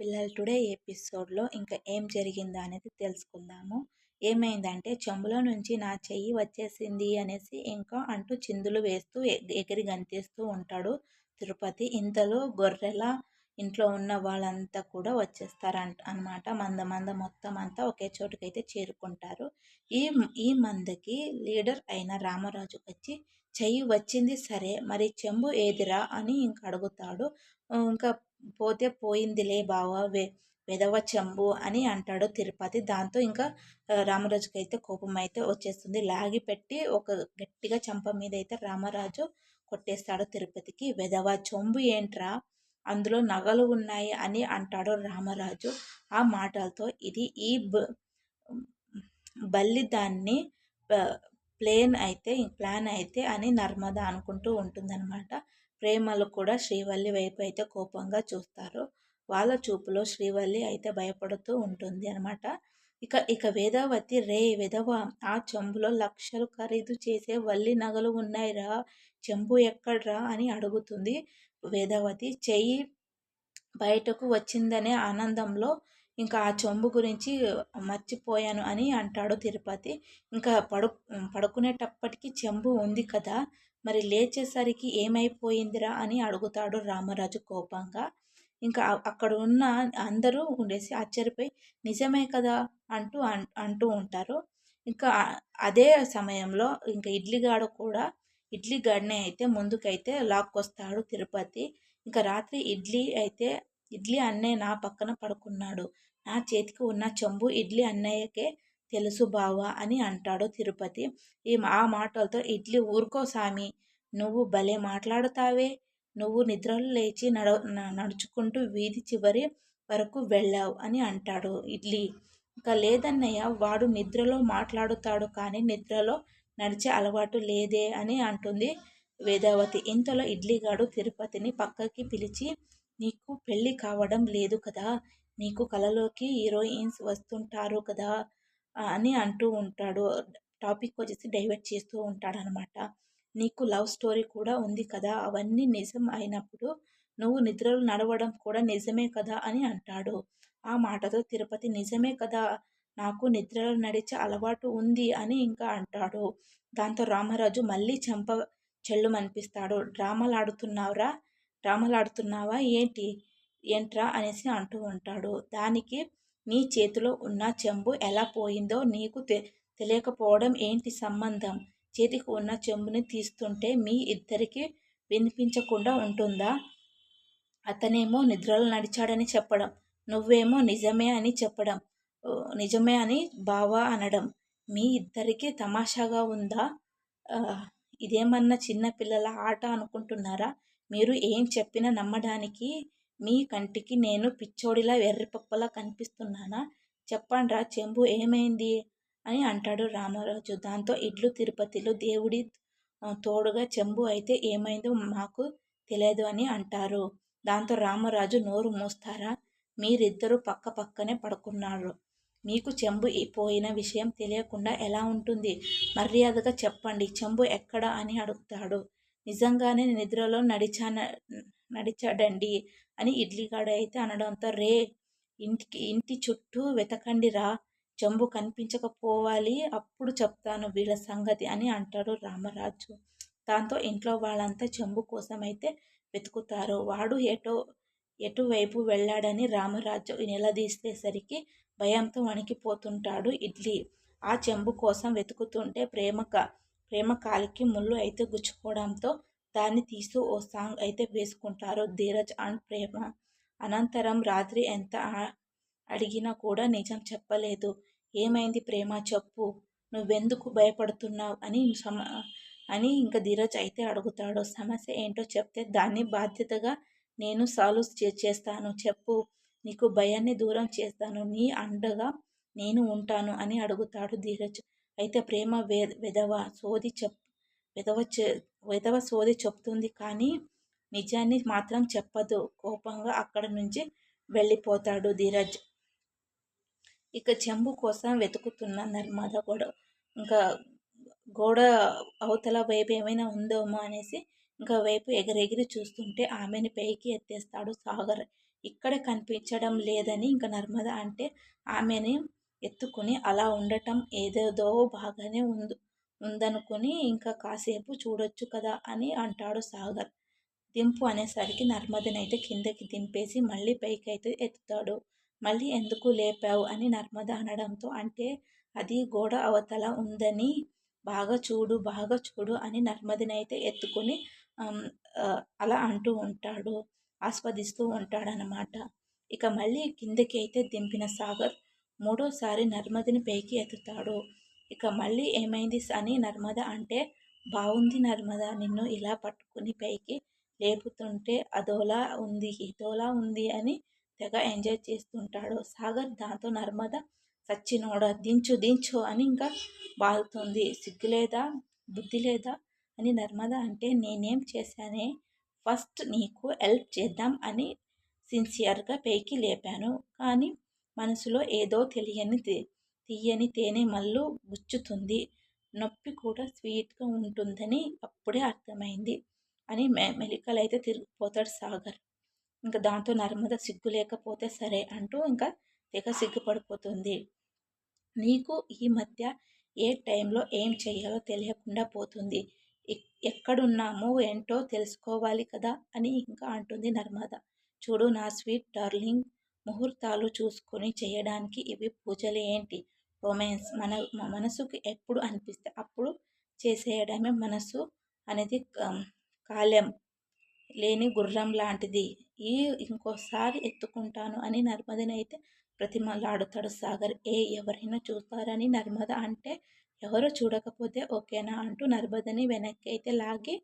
పిల్లలు టుడే ఎపిసోడ్‌లో ఇంకా ఏం జరిగిందా అనేది తెలుసుకుందాము. ఏమైందంటే చెంబులో నుంచి నా చెయ్యి వచ్చేసింది అనేసి ఇంకా అంటూ చిందులు వేస్తూ ఎగిరి గంతేస్తూ ఉంటాడు తిరుపతి. ఇంతలో గొర్రెల ఇంట్లో ఉన్న వాళ్ళంతా కూడా అన్నమాట. మంద మొత్తం అంతా ఒకే చోటుకైతే చేరుకుంటారు. ఈ ఈ మందకి లీడర్ అయిన రామరాజు వచ్చి చెయ్యి వచ్చింది సరే, మరి చెంబు ఏదిరా అని ఇంక అడుగుతాడు. ఇంకా పోతే పోయిందిలే బావ వెధవ చెంబు అని అంటాడు తిరుపతి. దాంతో ఇంకా రామరాజుకైతే కోపం అయితే వచ్చేస్తుంది. లాగి పెట్టి ఒక గట్టిగా చెంప మీద అయితే రామరాజు కొట్టేస్తాడు తిరుపతికి. వెధవ చెంబు ఏంట్రా, అందులో నగలు ఉన్నాయి అని అంటాడు రామరాజు. ఆ మాటలతో ఇది ఈ బల్లి దాన్ని ప్లాన్ అయితే అని నర్మద అనుకుంటూ ఉంటుందన్నమాట. ప్రేమలు కూడా శ్రీవల్లి వైపు అయితే కోపంగా చూస్తారు. వాళ్ళ చూపులో శ్రీవల్లి అయితే భయపడుతూ ఉంటుంది అనమాట. ఇక వేదావతి, రే విధవ, ఆ చెంబులో లక్షలు ఖరీదు చేసే వల్లి నగలు ఉన్నాయిరా, చెంబు ఎక్కడ్రా అని అడుగుతుంది వేదావతి. చెయ్యి బయటకు వచ్చిందనే ఆనందంలో ఇంకా ఆ చెంబు గురించి మర్చిపోయాను అని అంటాడు తిరుపతి. ఇంకా పడుకునేటప్పటికి చెంబు ఉంది కదా, మరి లేచేసరికి ఏమైపోయిందిరా అని అడుగుతాడు రామరాజు కోపంగా. ఇంకా అక్కడ ఉన్న అందరూ ఉండేసి ఆశ్చర్యపోయి నిజమే కదా అంటూ ఉంటారు. ఇంకా అదే సమయంలో ఇంకా ఇడ్లీ గడిని అయితే ముందుకైతే లాక్కొస్తాడు తిరుపతి. ఇంకా రాత్రి ఇడ్లీ అన్నయ్య నా పక్కన పడుకున్నాడు. నా చేతికి ఉన్న చెంబు ఇడ్లీ అన్నయ్యకే తెలుసు బావా అని అంటాడు తిరుపతి. ఆ మాటలతో ఇడ్లీ, ఊరుకో సామి, నువ్వు భలే మాట్లాడుతావే, నువ్వు నిద్రలో లేచి నడుచుకుంటూ వీధి చివరి వరకు వెళ్ళావు అని అంటాడు ఇడ్లీ. ఇంకా లేదన్నయ్య, వాడు నిద్రలో మాట్లాడుతాడు కానీ నిద్రలో నడిచే అలవాటు లేదే అని అంటుంది వేదావతి. ఇంతలో ఇడ్లీగాడు తిరుపతిని పక్కకి పిలిచి, నీకు పెళ్ళి కావడం లేదు కదా, నీకు కలలోకి హీరోయిన్స్ వస్తుంటారు కదా అని అంటూ ఉంటాడు. టాపిక్ వచ్చేసి డైవర్ట్ చేస్తూ ఉంటాడనమాట. నీకు లవ్ స్టోరీ కూడా ఉంది కదా, అవన్నీ నిజం అయినప్పుడు నువ్వు నిద్రలు నడవడం కూడా నిజమే కదా అని అంటాడు. ఆ మాటతో తిరుపతి, నిజమే కదా, నాకు నిద్రలో నడిచే అలవాటు ఉంది అని ఇంకా అంటాడు. దాంతో రామరాజు మళ్ళీ చెంప చెల్లుమనిపిస్తాడు. డ్రామాలాడుతున్నావా ఏంట్రా అనేసి అంటూ ఉంటాడు. దానికి నీ చేతిలో ఉన్న చెంబు ఎలా పోయిందో నీకు తెలియకపోవడం ఏంటి సంబంధం? చేతికి ఉన్న చెంబుని తీస్తుంటే మీ ఇద్దరికి వినిపించకుండా ఉంటుందా? అతనేమో నిద్రలో నడిచాడని చెప్పడం, నువ్వేమో నిజమే అని బావా అనడం, మీ ఇద్దరికి తమాషాగా ఉందా? ఇదేమన్నా చిన్న పిల్లల ఆట అనుకుంటున్నారా? మీరు ఏం చెప్పినా నమ్మడానికి మీ కంటికి నేను పిచ్చోడిలా వెర్రిపప్పలా కనిపిస్తున్నానా? చెప్పండ్రా, చెంబు ఏమైంది అని అంటాడు రామరాజు. దాంతో ఇడ్లు తిరుపతిలో దేవుడి తోడుగా చెంబు అయితే ఏమైందో మాకు తెలియదు అని అంటారు. దాంతో రామరాజు, నోరు మూస్తారా, మీరిద్దరూ పక్క పక్కనే పడుకున్నారు, మీకు చెంబు పోయిన విషయం తెలియకుండా ఎలా ఉంటుంది? మర్యాదగా చెప్పండి, చెంబు ఎక్కడ అని అడుగుతాడు. నిజంగానే నిద్రలో నడిచాడండి అని ఇడ్లీగాడు అయితే అనడంతో, రే, ఇంటి చుట్టూ వెతకండిరా, చెంబు కనిపించకపోవాలి, అప్పుడు చెప్తాను వీళ్ళ సంగతి అని అంటాడు రామరాజు. దాంతో ఇంట్లో వాళ్ళంతా చెంబు కోసం అయితే వెతుకుతారు. వాడు ఎటువైపు వెళ్ళాడని రామరాజు నిలదీసేసరికి భయంతో వణికిపోతుంటాడు ఇడ్లీ. ఆ చెంబు కోసం వెతుకుతుంటే ప్రేమ కాలికి ముళ్ళు అయితే గుచ్చుకోవడంతో దాన్ని తీస్తూ ఓ సాంగ్ అయితే వేసుకుంటారు ధీరజ్ అండ్ ప్రేమ. అనంతరం రాత్రి ఎంత అడిగినా కూడా నిజం చెప్పలేదు. ఏమైంది ప్రేమ, చెప్పు, నువ్వెందుకు భయపడుతున్నావు అని ఇంకా ధీరజ్ అయితే అడుగుతాడు. సమస్య ఏంటో చెప్తే దాన్ని బాధ్యతగా నేను సాల్వ్ చేస్తాను, చెప్పు, నీకు భయాన్ని దూరం చేస్తాను, నీ అండగా నేను ఉంటాను అని అడుగుతాడు ధీరజ్. అయితే ప్రేమ వెధవ సోది చెప్తుంది కానీ నిజాన్ని మాత్రం చెప్పదు. కోపంగా అక్కడ నుంచి వెళ్ళిపోతాడు ధీరజ్. ఇక చెంబు కోసం వెతుకుతున్న నర్మద ఇంకా గోడ అవతల వైపు ఏమైనా ఉందేమో అనేసి ఇంకా వైపు ఎగిరెగిరి చూస్తుంటే ఆమెని పైకి ఎత్తేస్తాడు సాగర్. ఇక్కడ కనిపించడం లేదని ఇంకా నర్మద అంటే ఆమెని ఎత్తుకుని అలా ఉండటం ఏదేదో బాగానే ఉందనుకుని ఇంకా కాసేపు చూడొచ్చు కదా అని అంటాడు సాగర్. దింపు అనేసరికి నర్మదనైతే కిందకి దింపేసి మళ్ళీ పైకైతే ఎత్తుతాడు. మళ్ళీ ఎందుకు లేపావు అని నర్మద అనడంతో అంటే అది గోడ అవతల ఉందని బాగా చూడు అని నర్మదనైతే ఎత్తుకొని అలా అంటూ ఉంటాడు. ఆస్వాదిస్తూ ఉంటాడనమాట. ఇక మళ్ళీ కిందకి అయితే దింపిన సాగర్ మూడోసారి నర్మదని పైకి ఎత్తుతాడు. ఇక మళ్ళీ ఏమైంది అని నర్మద అంటే బాగుంది నర్మద నిన్ను ఇలా పట్టుకుని పైకి లేపుతుంటే అదోలా ఉంది ఇదోలా ఉంది అని తెగ ఎంజాయ్ చేస్తుంటాడు సాగర్. దాంతో నర్మద సచ్చినోడ దించు దించు అని ఇంకా బాగుతుంది. సిగ్గులేదా బుద్ధి లేదా అని నర్మద అంటే నేనేం చేశానే, ఫస్ట్ నీకు హెల్ప్ చేద్దాం అని సిన్సియర్గా పైకి లేపాను. కానీ మనసులో ఏదో తీయని తేనె మల్లు గుచ్చుతుంది. నొప్పి కూడా స్వీట్గా ఉంటుందని అప్పుడే అర్థమైంది అని మెలికలైతే తిరిగిపోతాడు సాగర్. ఇంకా దాంతో నర్మద సిగ్గు లేకపోతే సరే అంటూ ఇంకా తెగ సిగ్గుపడిపోతుంది. నీకు ఈ మధ్య ఏ టైంలో ఏం చేయాలో తెలియకుండా పోతుంది. ఎక్కడున్నామో ఏంటో తెలుసుకోవాలి కదా అని ఇంకా అంటుంది నర్మద. చూడు నా స్వీట్ డార్లింగ్, ముహూర్తాలు చూసుకొని చేయడానికి ఇవి పూజలు ఏంటి, రొమాన్స్. మనసుకు ఎప్పుడు అనిపిస్తే అప్పుడు చేసేయడమే. మనసు అనేది కాలం లేని గుర్రం లాంటిది. ఇంకోసారి ఎత్తుకుంటాను అని నర్మదని అయితే ప్రతిమలాడుతాడు సాగర్. ఎవరైనా చూస్తారని నర్మద అంటే ఎవరు చూడకపోతే ఓకేనా అంటూ నర్మదని వెనక్కి అయితే లాగి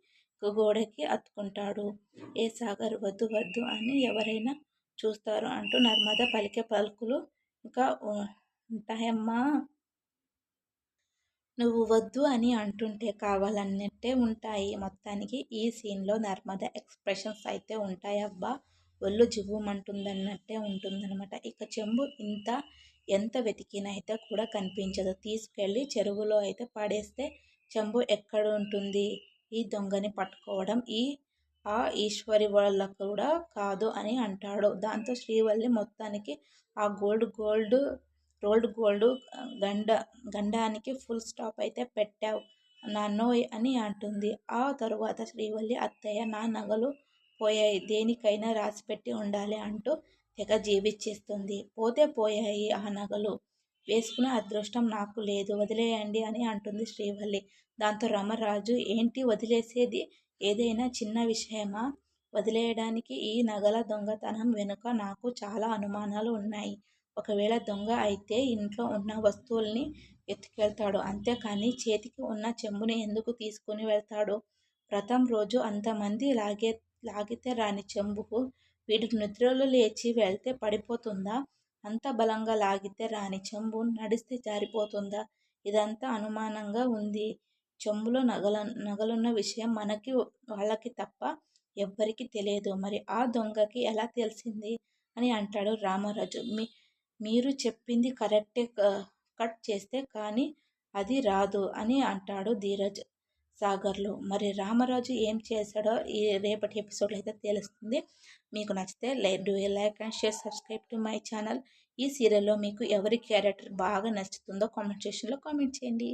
గోడకి అతుకుంటాడు. సాగర్ వద్దు వద్దు అని ఎవరైనా చూస్తారు అంటూ నర్మద పలికే పలుకులు ఇంకా ఉంటాయమ్మా. నువ్వు వద్దు అని అంటుంటే కావాలన్నట్టే ఉంటాయి. మొత్తానికి ఈ సీన్లో నర్మద ఎక్స్ప్రెషన్స్ అయితే ఉంటాయబ్బా, ఒళ్ళు జివ్వుమంటుందన్నట్టే ఉంటుందన్నమాట. ఇక చెంబు ఎంత వెతికినా అయితే కూడా కనిపించదు. తీసుకెళ్ళి చెరువులో అయితే పడేస్తే చెంబు ఎక్కడ ఉంటుంది. ఈ దొంగని పట్టుకోవడం ఆ ఈశ్వరి వాళ్ళ కూడా కాదు అని అంటాడు. దాంతో శ్రీవల్లి మొత్తానికి ఆ రోల్డ్ గోల్డ్ గండానికి ఫుల్ స్టాప్ అయితే పెట్టావు నాన్నోయ్ అని అంటుంది. ఆ తరువాత శ్రీవల్లి అత్తయ్య నా నగలు పోయాయి, దేనికైనా రాసిపెట్టి ఉండాలి అంటూ తెగ జీవిచ్చేస్తుంది. పోతే పోయాయి ఆ నగలు, వేసుకునే అదృష్టం నాకు లేదు, వదిలేయండి అని అంటుంది శ్రీవల్లి. దాంతో రామరాజు ఏంటి వదిలేసేది, ఏదైనా చిన్న విషయమా వదిలేయడానికి? ఈ నగల దొంగతనం వెనుక నాకు చాలా అనుమానాలు ఉన్నాయి. ఒకవేళ దొంగ అయితే ఇంట్లో ఉన్న వస్తువుల్ని ఎత్తుకెళ్తాడు, అంతేకాని చేతికి ఉన్న చెంబుని ఎందుకు తీసుకుని వెళ్తాడు? వ్రతం రోజు అంతమంది లాగితే రాని చెంబుకు వీడు నిద్రలో లేచి వెళ్తే పడిపోతుందా? అంత బలంగా లాగితే రాని చెంబు నడిస్తే జారిపోతుందా? ఇదంతా అనుమానంగా ఉంది. చెంబులో నగలున్న విషయం మనకి వాళ్ళకి తప్ప ఎవ్వరికీ తెలియదు. మరి ఆ దొంగకి ఎలా తెలిసింది అని అంటాడు రామరాజు. మీరు చెప్పింది కరెక్టే, కట్ చేస్తే కానీ అది రాదు అని అంటాడు ధీరజ్ సాగర్లో. మరి రామరాజు ఏం చేశాడో ఈ రేపటి ఎపిసోడ్లో అయితే తెలుస్తుంది. మీకు నచ్చితే do like and share, subscribe to my channel. ఈ సీరియల్లో మీకు ఎవరి క్యారెక్టర్ బాగా నచ్చుతుందో కామెంట్ సెక్షన్లో కామెంట్ చేయండి.